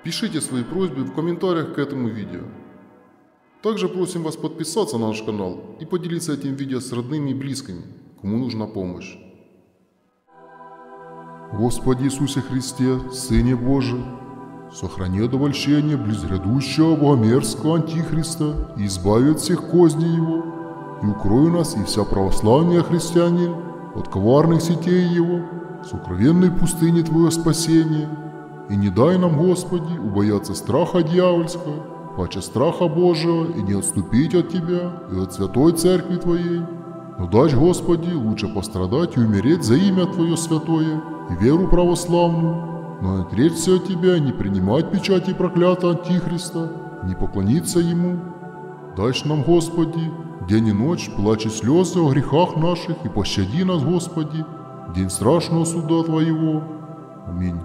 Пишите свои просьбы в комментариях к этому видео. Также просим вас подписаться на наш канал и поделиться этим видео с родными и близкими, кому нужна помощь. Господи Иисусе Христе, Сыне Божий, сохрани от обольщения близгрядущего богомерзкого Антихриста и избави от всех козней его, и укрой нас и вся православные христиане от коварных сетей его, в сокровенной пустыне Твое спасение, и не дай нам, Господи, убояться страха дьявольского, паче страха Божьего, и не отступить от Тебя и от святой Церкви Твоей, но дай, Господи, лучше пострадать и умереть за имя Твое святое и веру православную, но не отречься от Тебя, не принимать печати проклятого Антихриста, не поклониться Ему. Дашь нам, Господи, день и ночь, плачь и слезы о грехах наших, и пощади нас, Господи, в день страшного суда Твоего. Аминь.